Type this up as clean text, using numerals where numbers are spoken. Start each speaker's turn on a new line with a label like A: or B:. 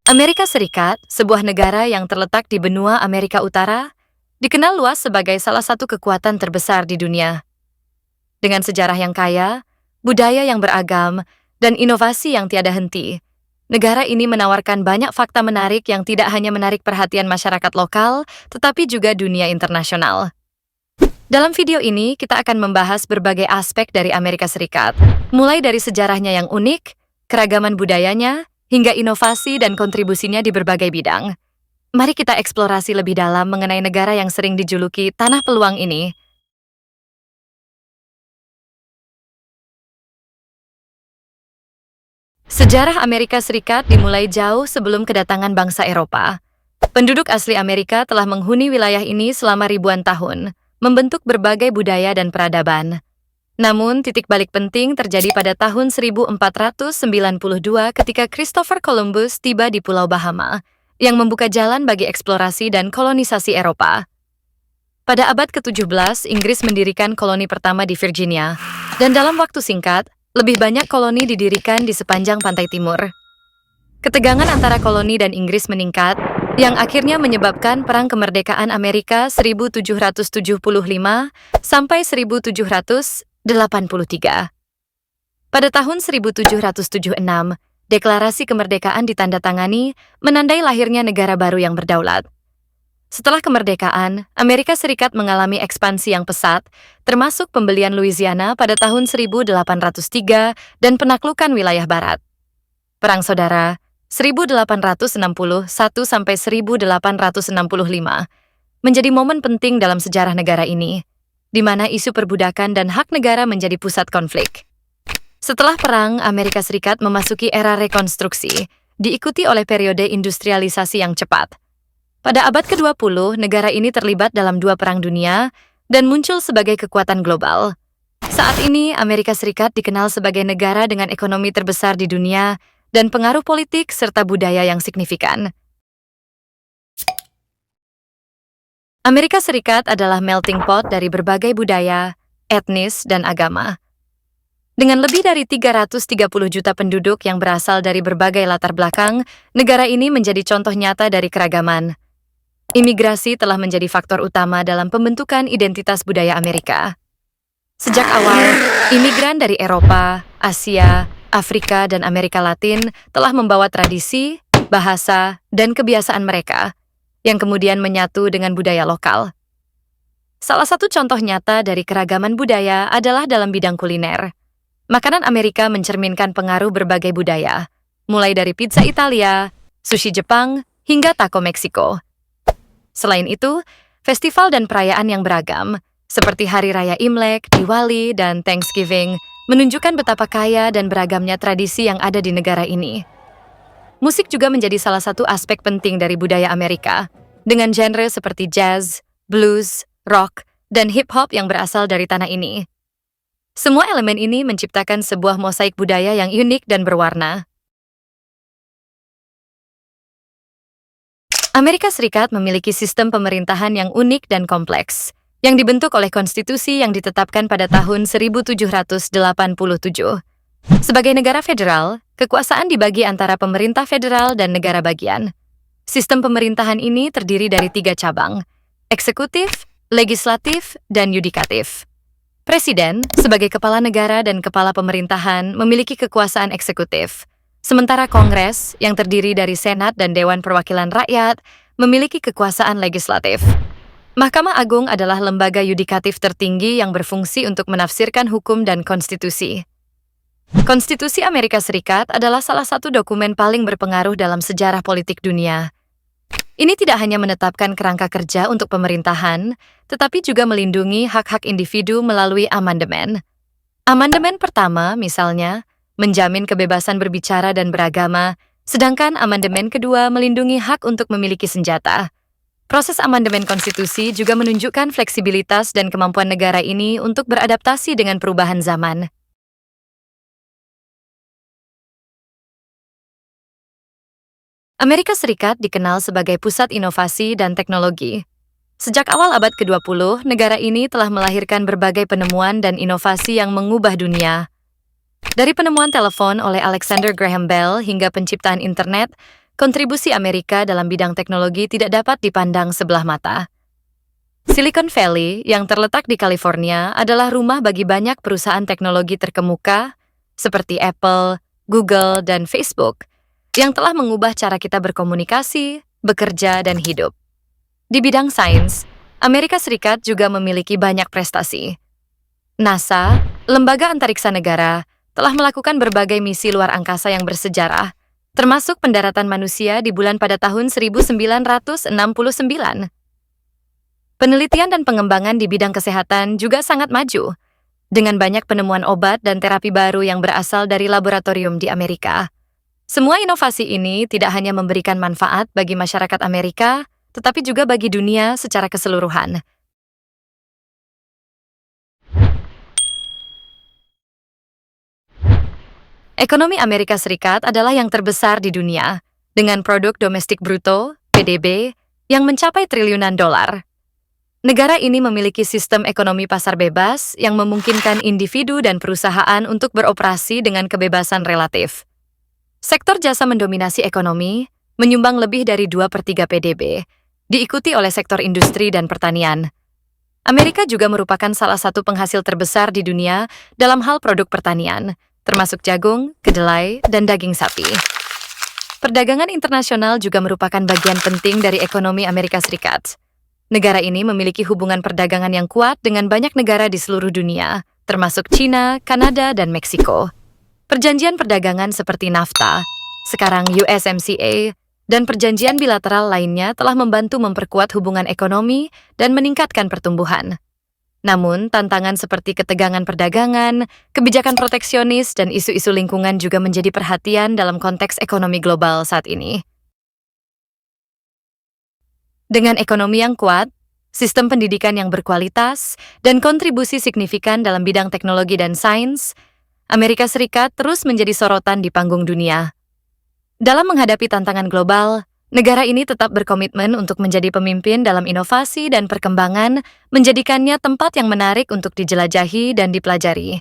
A: Amerika Serikat, sebuah negara yang terletak di benua Amerika Utara, dikenal luas sebagai salah satu kekuatan terbesar di dunia. Dengan sejarah yang kaya, budaya yang beragam, dan inovasi yang tiada henti, negara ini menawarkan banyak fakta menarik yang tidak hanya menarik perhatian masyarakat lokal, tetapi juga dunia internasional. Dalam video ini, kita akan membahas berbagai aspek dari Amerika Serikat, mulai dari sejarahnya yang unik, keragaman budayanya, hingga inovasi dan kontribusinya di berbagai bidang. Mari kita eksplorasi lebih dalam mengenai negara yang sering dijuluki tanah peluang ini. Sejarah Amerika Serikat dimulai jauh sebelum kedatangan bangsa Eropa. Penduduk asli Amerika telah menghuni wilayah ini selama ribuan tahun, membentuk berbagai budaya dan peradaban. Namun, titik balik penting terjadi pada tahun 1492 ketika Christopher Columbus tiba di Pulau Bahama, yang membuka jalan bagi eksplorasi dan kolonisasi Eropa. Pada abad ke-17, Inggris mendirikan koloni pertama di Virginia, dan dalam waktu singkat, lebih banyak koloni didirikan di sepanjang pantai timur. Ketegangan antara koloni dan Inggris meningkat, yang akhirnya menyebabkan Perang Kemerdekaan Amerika 1775 sampai 1783. Pada tahun 1776, Deklarasi Kemerdekaan ditandatangani, menandai lahirnya negara baru yang berdaulat. Setelah kemerdekaan, Amerika Serikat mengalami ekspansi yang pesat, termasuk pembelian Louisiana pada tahun 1803 dan penaklukan wilayah barat. Perang Saudara 1861 sampai 1865 menjadi momen penting dalam sejarah negara ini, di mana isu perbudakan dan hak negara menjadi pusat konflik. Setelah perang, Amerika Serikat memasuki era rekonstruksi, diikuti oleh periode industrialisasi yang cepat. Pada abad ke-20, negara ini terlibat dalam 2 perang dunia dan muncul sebagai kekuatan global. Saat ini, Amerika Serikat dikenal sebagai negara dengan ekonomi terbesar di dunia dan pengaruh politik serta budaya yang signifikan. Amerika Serikat adalah melting pot dari berbagai budaya, etnis, dan agama. Dengan lebih dari 330 juta penduduk yang berasal dari berbagai latar belakang, negara ini menjadi contoh nyata dari keragaman. Imigrasi telah menjadi faktor utama dalam pembentukan identitas budaya Amerika. Sejak awal, imigran dari Eropa, Asia, Afrika, dan Amerika Latin telah membawa tradisi, bahasa, dan kebiasaan mereka, yang kemudian menyatu dengan budaya lokal. Salah satu contoh nyata dari keragaman budaya adalah dalam bidang kuliner. Makanan Amerika mencerminkan pengaruh berbagai budaya, mulai dari pizza Italia, sushi Jepang, hingga taco Meksiko. Selain itu, festival dan perayaan yang beragam, seperti Hari Raya Imlek, Diwali, dan Thanksgiving, menunjukkan betapa kaya dan beragamnya tradisi yang ada di negara ini. Musik juga menjadi salah satu aspek penting dari budaya Amerika, dengan genre seperti jazz, blues, rock, dan hip-hop yang berasal dari tanah ini. Semua elemen ini menciptakan sebuah mosaik budaya yang unik dan berwarna. Amerika Serikat memiliki sistem pemerintahan yang unik dan kompleks, yang dibentuk oleh konstitusi yang ditetapkan pada tahun 1787. Sebagai negara federal, kekuasaan dibagi antara pemerintah federal dan negara bagian. Sistem pemerintahan ini terdiri dari 3 cabang: eksekutif, legislatif, dan yudikatif. Presiden, sebagai kepala negara dan kepala pemerintahan, memiliki kekuasaan eksekutif. Sementara Kongres, yang terdiri dari Senat dan Dewan Perwakilan Rakyat, memiliki kekuasaan legislatif. Mahkamah Agung adalah lembaga yudikatif tertinggi yang berfungsi untuk menafsirkan hukum dan konstitusi. Konstitusi Amerika Serikat adalah salah satu dokumen paling berpengaruh dalam sejarah politik dunia. Ini tidak hanya menetapkan kerangka kerja untuk pemerintahan, tetapi juga melindungi hak-hak individu melalui amandemen. Amandemen pertama, misalnya, menjamin kebebasan berbicara dan beragama, sedangkan amandemen kedua melindungi hak untuk memiliki senjata. Proses amandemen konstitusi juga menunjukkan fleksibilitas dan kemampuan negara ini untuk beradaptasi dengan perubahan zaman. Amerika Serikat dikenal sebagai pusat inovasi dan teknologi. Sejak awal abad ke-20, negara ini telah melahirkan berbagai penemuan dan inovasi yang mengubah dunia. Dari penemuan telepon oleh Alexander Graham Bell hingga penciptaan internet, kontribusi Amerika dalam bidang teknologi tidak dapat dipandang sebelah mata. Silicon Valley yang terletak di California adalah rumah bagi banyak perusahaan teknologi terkemuka seperti Apple, Google, dan Facebook yang telah mengubah cara kita berkomunikasi, bekerja, dan hidup. Di bidang sains, Amerika Serikat juga memiliki banyak prestasi. NASA, lembaga antariksa negara, telah melakukan berbagai misi luar angkasa yang bersejarah, termasuk pendaratan manusia di bulan pada tahun 1969. Penelitian dan pengembangan di bidang kesehatan juga sangat maju, dengan banyak penemuan obat dan terapi baru yang berasal dari laboratorium di Amerika. Semua inovasi ini tidak hanya memberikan manfaat bagi masyarakat Amerika, tetapi juga bagi dunia secara keseluruhan. Ekonomi Amerika Serikat adalah yang terbesar di dunia, dengan produk domestik bruto, PDB, yang mencapai triliunan dolar. Negara ini memiliki sistem ekonomi pasar bebas yang memungkinkan individu dan perusahaan untuk beroperasi dengan kebebasan relatif. Sektor jasa mendominasi ekonomi, menyumbang lebih dari 2/3 PDB, diikuti oleh sektor industri dan pertanian. Amerika juga merupakan salah satu penghasil terbesar di dunia dalam hal produk pertanian, termasuk jagung, kedelai, dan daging sapi. Perdagangan internasional juga merupakan bagian penting dari ekonomi Amerika Serikat. Negara ini memiliki hubungan perdagangan yang kuat dengan banyak negara di seluruh dunia, termasuk China, Kanada, dan Meksiko. Perjanjian perdagangan seperti NAFTA, sekarang USMCA, dan perjanjian bilateral lainnya telah membantu memperkuat hubungan ekonomi dan meningkatkan pertumbuhan. Namun, tantangan seperti ketegangan perdagangan, kebijakan proteksionis, dan isu-isu lingkungan juga menjadi perhatian dalam konteks ekonomi global saat ini. Dengan ekonomi yang kuat, sistem pendidikan yang berkualitas, dan kontribusi signifikan dalam bidang teknologi dan sains, Amerika Serikat terus menjadi sorotan di panggung dunia. Dalam menghadapi tantangan global, negara ini tetap berkomitmen untuk menjadi pemimpin dalam inovasi dan perkembangan, menjadikannya tempat yang menarik untuk dijelajahi dan dipelajari.